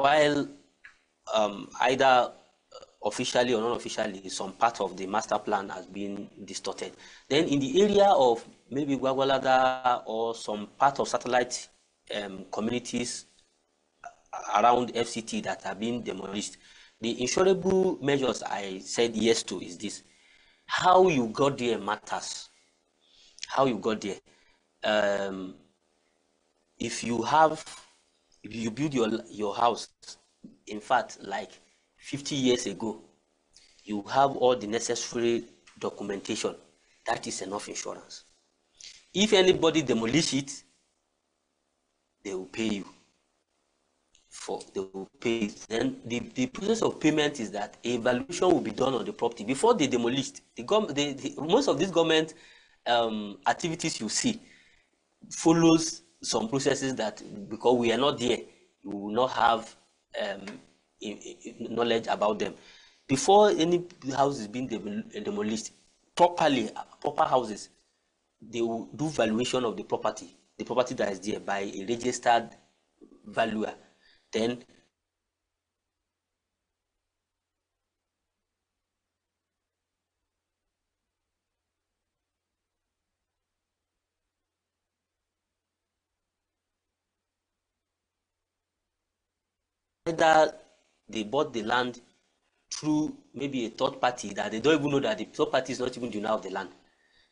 while either officially or non-officially, some part of the master plan has been distorted. Then in the area of maybe Gwagwalada or some part of satellite communities around FCT that have been demolished, the insurable measures I said yes to is this. How you got there matters. How you got there. If you build your house, in fact, like 50 years ago, you have all the necessary documentation, that is enough insurance. If anybody demolish it, they will pay you. They will pay. Then the process of payment is that a valuation will be done on the property before they demolished. Most of these government activities you see follows some processes that, because we are not there, you will not have knowledge about them. Before any house is being demolished, proper houses, they will do valuation of the property that is there by a registered valuer. Then either they bought the land through maybe a third party that they don't even know that the third party is not even the owner of the land.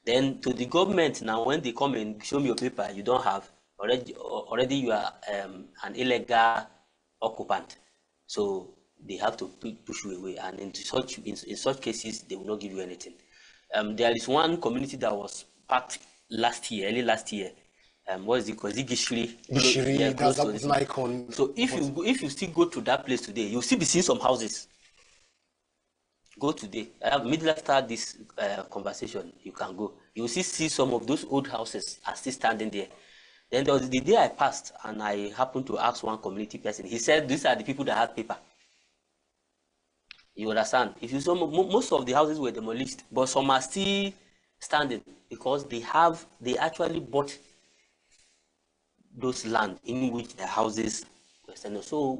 Then to the government now, when they come and show me your paper, you don't have, already you are an illegal occupant. So they have to push you away, and in such cases, they will not give you anything. There is one community that was packed early last year. What is it called? Gishiri. Yeah, that was like on. So if you still go to that place today, you'll still be seeing some houses. Go today. Middle after this conversation, you can go. You will see some of those old houses are still standing there. Then there was the day I passed, and I happened to ask one community person. He said, "These are the people that have paper." You understand? If you saw, most of the houses were demolished, but some are still standing because they actually bought those land in which the houses were standing. So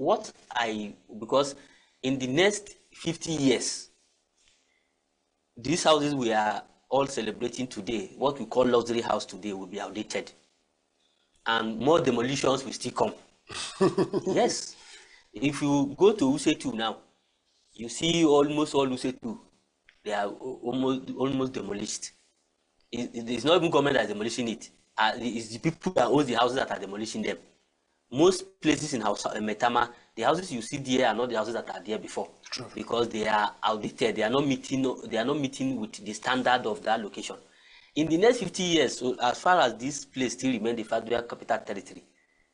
because in the next 50 years, these houses we are all celebrating today, what we call luxury house today, will be outdated, and more demolitions will still come. Yes, if you go to Usetu now, you see almost all Usetu, they are almost demolished. It's not even government that is demolishing it. It's the people that own the houses that are demolishing them. Most places in Metama, the houses you see there are not the houses that are there before. True. Because they are outdated. They are not meeting with the standard of that location. In the next 50 years, so as far as this place still remains the federal capital territory,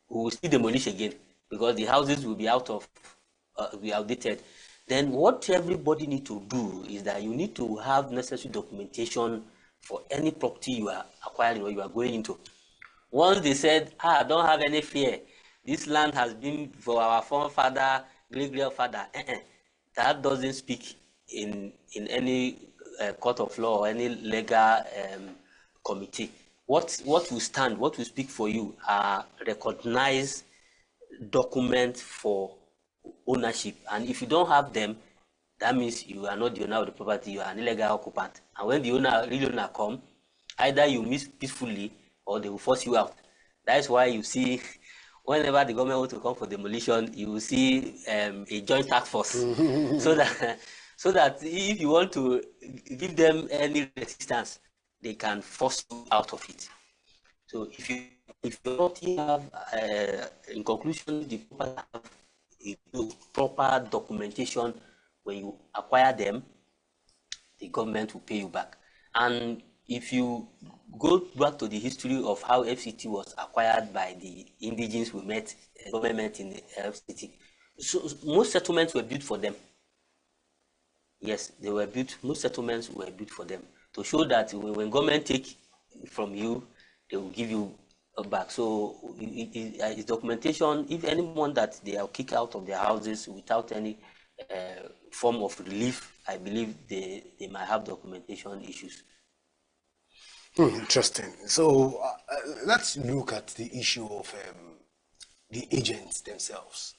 we will still demolish again because the houses will be outdated. Then what everybody need to do is that you need to have necessary documentation for any property you are acquiring or you are going into. Once they said, don't have any fear, this land has been for our forefather, great-grandfather, that doesn't speak in any court of law or any legal committee. What will stand, what will speak for you are recognized documents for ownership. And if you don't have them, that means you are not the owner of the property, you are an illegal occupant. And when the real owner come, either you miss peacefully or they will force you out. That's why you see, whenever the government wants to come for demolition, you will see a joint task force. so that if you want to give them any resistance, they can force you out of it. So if you have, in conclusion, the proper documentation when you acquire them, the government will pay you back. And if you go back to the history of how FCT was acquired by the indigenes government in the FCT, so most settlements were built for them. Yes, they were built. Most settlements were built for them to show that when government take from you, they will give you back. So it's documentation. If anyone that they are kicked out of their houses without any form of relief, I believe they might have documentation issues. Interesting. So let's look at the issue of the agents themselves.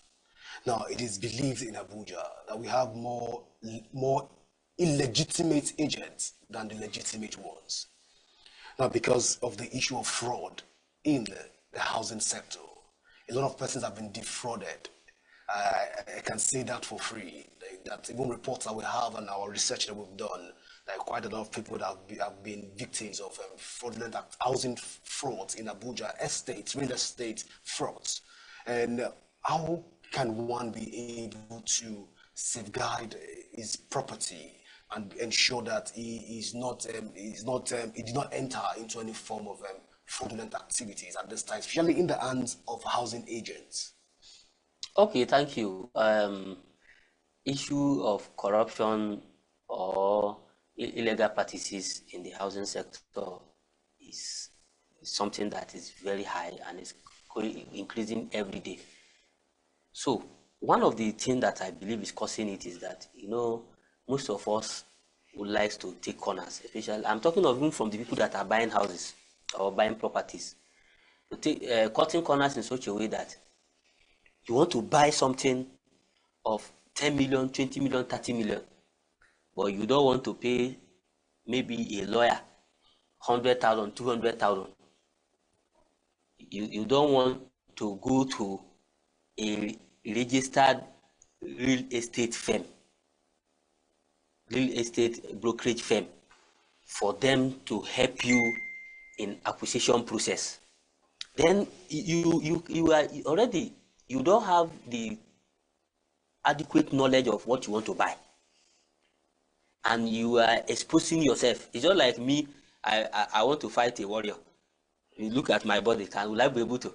Now, it is believed in Abuja that we have more illegitimate agents than the legitimate ones. Now, because of the issue of fraud in the housing sector, a lot of persons have been defrauded. I can say that for free. That even reports that we have and our research that we've done, like quite a lot of people that have been victims of fraudulent housing frauds in Abuja, real estate frauds. And how can one be able to safeguard his property and ensure that he did not enter into any form of fraudulent activities at this time, especially in the hands of housing agents? Okay, thank you. Issue of corruption or illegal practices in the housing sector is something that is very high and is increasing every day. So one of the things that I believe is causing it is that, most of us would like to take corners, especially I'm talking of even from the people that are buying houses or buying properties, to take cutting corners in such a way that you want to buy something of 10 million, 20 million, 30 million, but you don't want to pay maybe a lawyer 100,000, 200,000. You don't want to go to a registered real estate firm, real estate brokerage firm, for them to help you in acquisition process. Then you are already, you don't have the adequate knowledge of what you want to buy, and you are exposing yourself. It's just like me. I want to fight a warrior. You look at my body, will I be able to?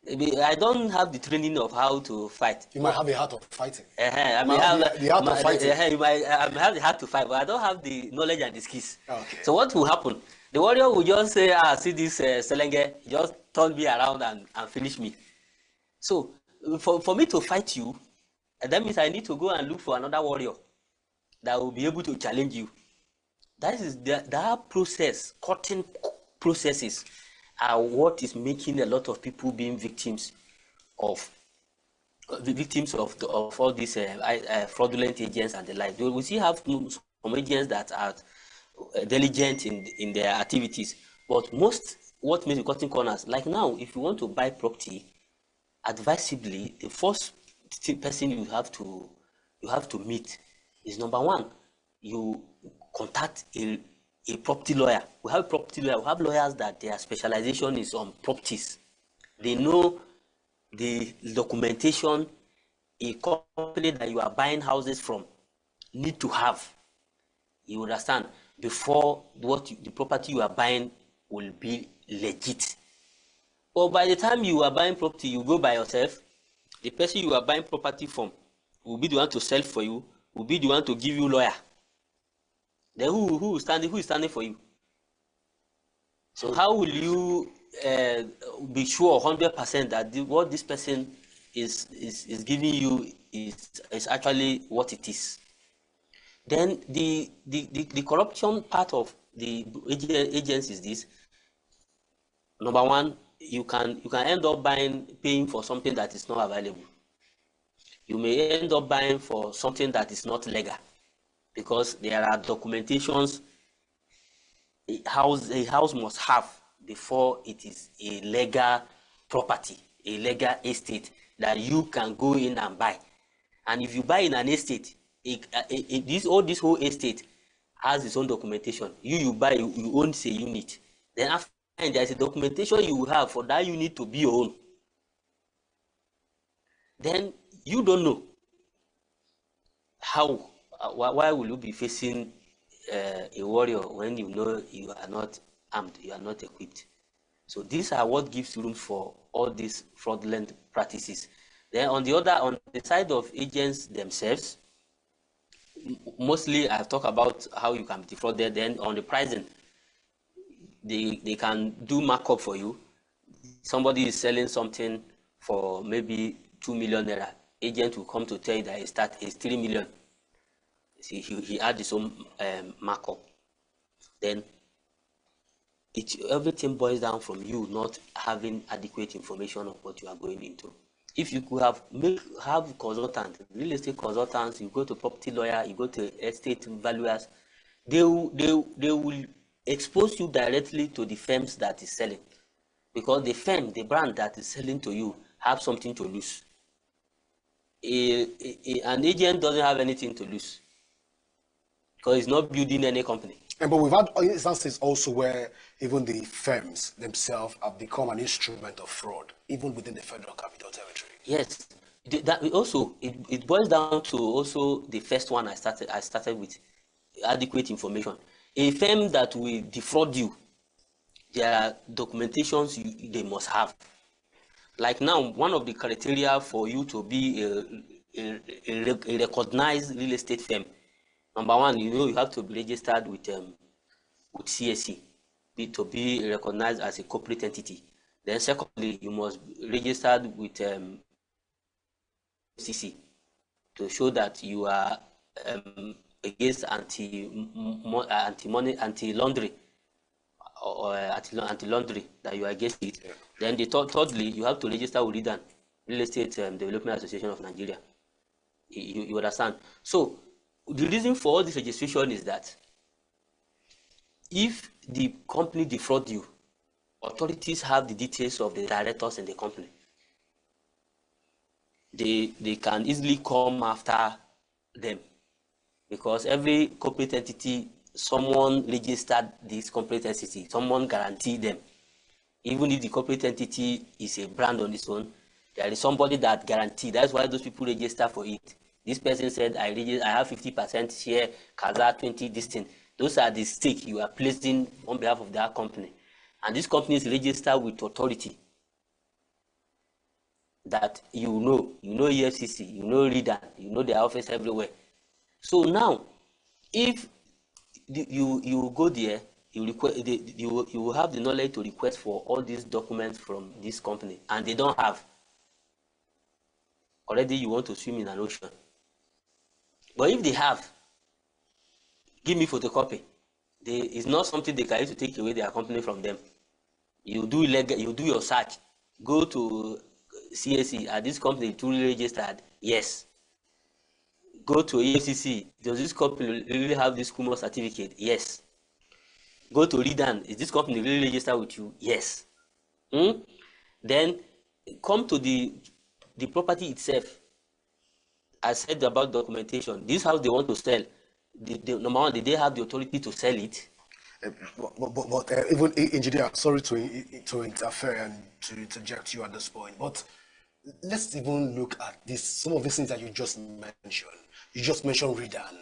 I don't have the training of how to fight. You might have a heart of fighting. I may have the heart of fighting. I may have the heart to fight, but I don't have the knowledge and the skills. Okay. So what will happen? The warrior will just say, see this Selenge, just turn me around and finish me. So for me to fight you, that means I need to go and look for another warrior that will be able to challenge you. That is that process, cutting processes are what is making a lot of people being victims of all these fraudulent agents and the like. We still have some agents that are diligent in their activities, but what makes you cutting corners, like now, if you want to buy property, advisably, the first person you have to meet is, number one, you contact a property lawyer. We have lawyers that their specialization is on properties. They know the documentation a company that you are buying houses from need to have, you understand, before the property you are buying will be legit. But by the time you are buying property, you go by yourself, the person you are buying property from will be the one to sell for you, will be the one to give you lawyer. Then who is standing for you? So how will you be sure 100% that what this person is giving you is actually what it is? Then the corruption part of the agents is this. Number one, you can end up paying for something that is not available. You may end up buying for something that is not legal, because there are documentations a house must have before it is a legal property, a legal estate that you can go in and buy. And if you buy in an estate, this whole estate has its own documentation. You buy, you own a unit. Then after, there is a documentation you will have for that unit to be your own. Then you don't know how. Why will you be facing a warrior when you know you are not armed, you are not equipped? So these are what gives room for all these fraudulent practices. Then on the side of agents themselves, mostly I've talked about how you can be defrauded. Then on the pricing, they can do markup for you. Somebody is selling something for maybe 2 million naira. Agent will come to tell you that it's 3 million. See, he had his own markup. Then everything boils down from you not having adequate information of what you are going into. If you could have consultants, real estate consultants, you go to property lawyer, you go to estate valuers, they will expose you directly to the firms that is selling, because the brand that is selling to you have something to lose. An agent doesn't have anything to lose because he's not building any company. But we've had instances also where even the firms themselves have become an instrument of fraud, even within the Federal Capital Territory. Yes, that also it boils down to also the first one I started with adequate information. A firm that will defraud you, there are documentations they must have. Like now, one of the criteria for you to be a recognized real estate firm, number one, you have to be registered with CSE, to be recognized as a corporate entity. Then secondly, you must be registered with FCC to show that you are against anti-laundry or anti-laundry, that you are against it. Yeah. Then thirdly, you have to register with RIDAN, Real Estate Development Association of Nigeria. You understand? So the reason for all this registration is that if the company defraud you, authorities have the details of the directors in the company. They can easily come after them, because every corporate entity, someone registered this corporate entity, someone guaranteed them. Even if the corporate entity is a brand on its own, there is somebody that guaranteed. That's why those people register for it. This person said, I have 50% share, Kaza 20, this thing. Those are the stake you are placing on behalf of that company. And this company is registered with authority that you know EFCC, you know RIDA, you know their office everywhere. So now, if you go there, you will have the knowledge to request for all these documents from this company, and they don't have. Already you want to swim in an ocean. But if they have, give me photocopy. It's not something they can use to take away their company from them. You do your search. Go to CSE. Are this company truly registered? Yes. Go to EFCC. Does this company really have this Kumo certificate? Yes. Go to RIDAN. Is this company really registered with you? Yes. Then come to the property itself. I said about documentation. This house they want to sell. Number one, did they have the authority to sell it? But even engineer, sorry to interfere and to interject you at this point, but let's even look at this. Some of these things that you just mentioned. You just mentioned RIDAN.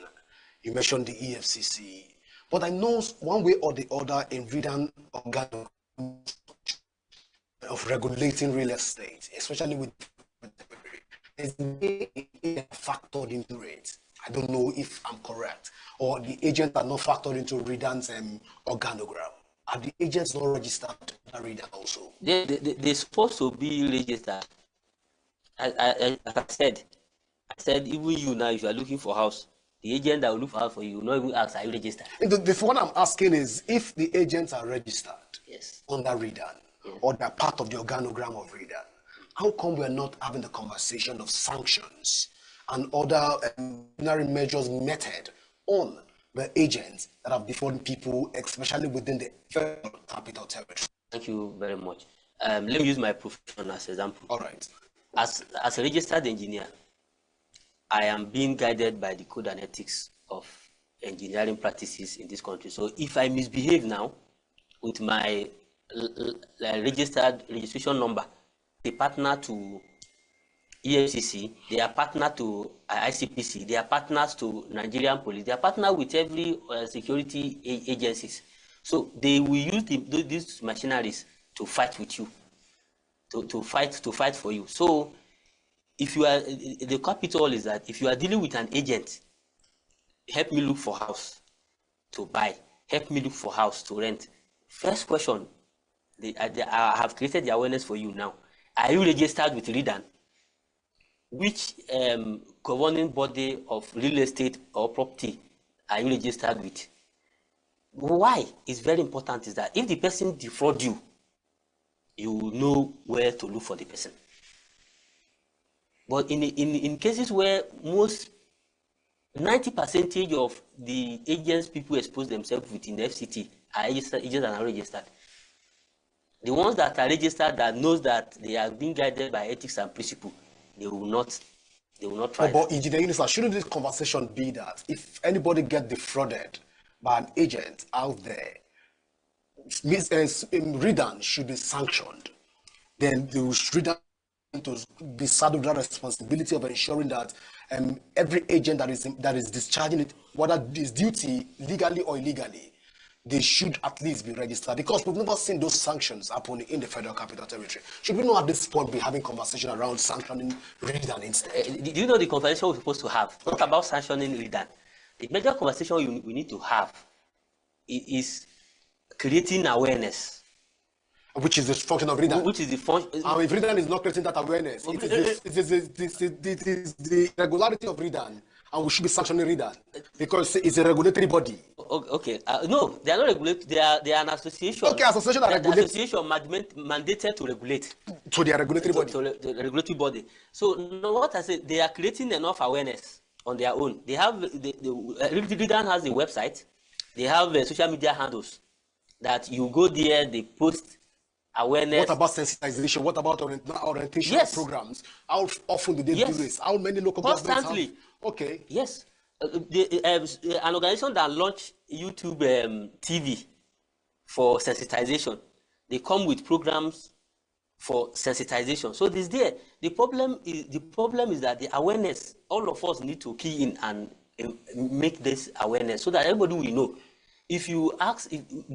You mentioned the EFCC. But I know one way or the other in RIDAN organ of regulating real estate, especially with is factored into it. I don't know if I'm correct, or the agents are not factored into RIDAN's organogram. Are the agents not registered to RIDAN also? They're supposed to be registered. As I said, even you now, if you are looking for a house, the agent that will look for house for you will not even ask, are you registered? The one I'm asking is if the agents are registered under RIDAN, or they're part of the organogram of RIDAN, how come we're not having the conversation of sanctions and other measures meted on the agents that have defrauded people, especially within the Federal Capital Territory? Thank you very much. Let me use my profession as example. All right. As a registered engineer, I am being guided by the code and ethics of engineering practices in this country. So if I misbehave now with my registration number, they partner to EFCC, they are partner to ICPC, they are partners to Nigerian police, they are partner with every security agencies. So they will use these machineries to fight with you, to fight for you. So if you are, the capital is that if you are dealing with an agent, help me look for house to buy, help me look for house to rent. First question, I have created the awareness for you now. Are you registered with RIDAN? Which governing body of real estate or property are you registered with? Why is very important is that if the person defraud you, you will know where to look for the person. But in cases where most 90% of the agents people expose themselves with in the FCT are agents and unregistered. The ones that are registered that knows that they are being guided by ethics and principle, they will not try. But Engineer Unisa, shouldn't this conversation be that if anybody get defrauded by an agent out there, Redan should be sanctioned, then the Redan to be saddled with that responsibility of ensuring that every agent that is discharging it, whether this duty legally or illegally, they should at least be registered, because we've never seen those sanctions happen in the Federal Capital Territory. Should we not at this point be having conversation around sanctioning Redan instead? Do you know the conversation we're supposed to have? Okay. Not about sanctioning Redan. The major conversation we need to have is creating awareness. Which is the function of Redan. Which is the function. If Redan is not creating that awareness, it is the regularity of Redan, and we should be sanctioning Redan because it's a regulatory body. Okay. No, they are not regulated. They are an association. Okay, association that regulates. Association mandated to regulate. So they are regulatory body. To the regulatory body. So what I said, they are creating enough awareness on their own. They have Redan has a website. They have social media handles that you go there. They post awareness. What about sensitization? What about orientation programs? How often do they do this? How many local governments have? Okay. Yes. An organization that launched YouTube TV for sensitization. They come with programs for sensitization. So this there. The problem is that the awareness, all of us need to key in and make this awareness so that everybody will know. If you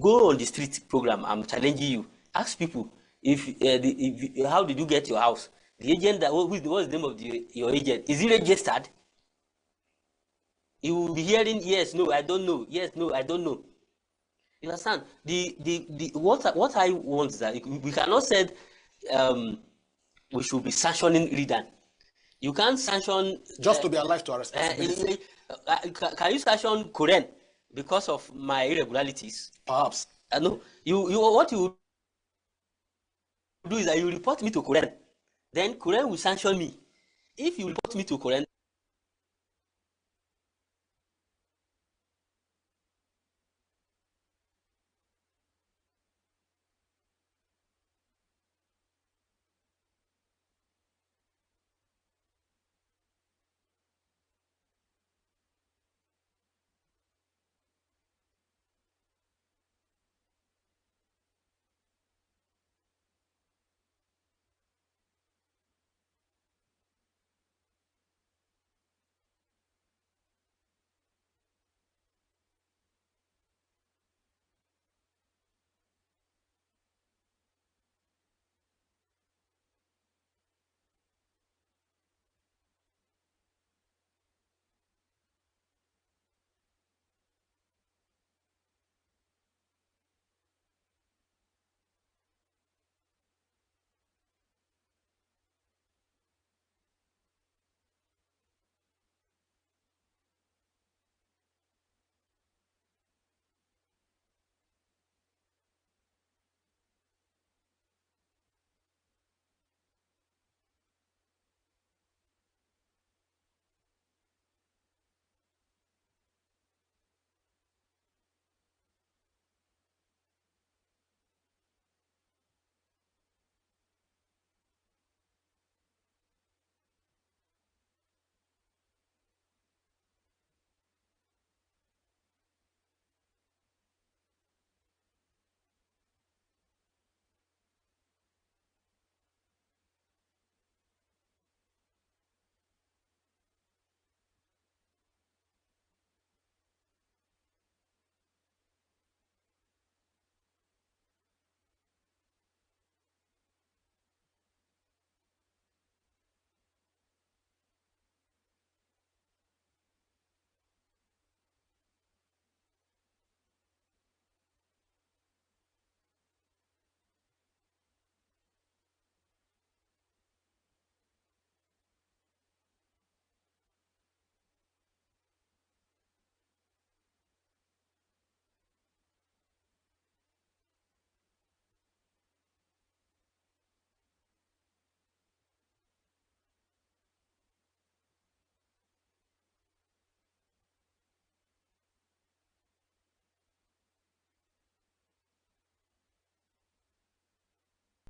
go on the street program, I'm challenging you. Ask people how did you get your house? The agent what's the name of your agent? Is he registered? You will be hearing yes, no, I don't know. Yes, no, I don't know. You understand? What I want is that we cannot say we should be sanctioning Redan. You can't sanction just to be alive to our responsibility. Can you sanction Korean because of my irregularities? Perhaps. No. What you do is that you report me to Korean. Then Korean will sanction me. If you report me to Korean,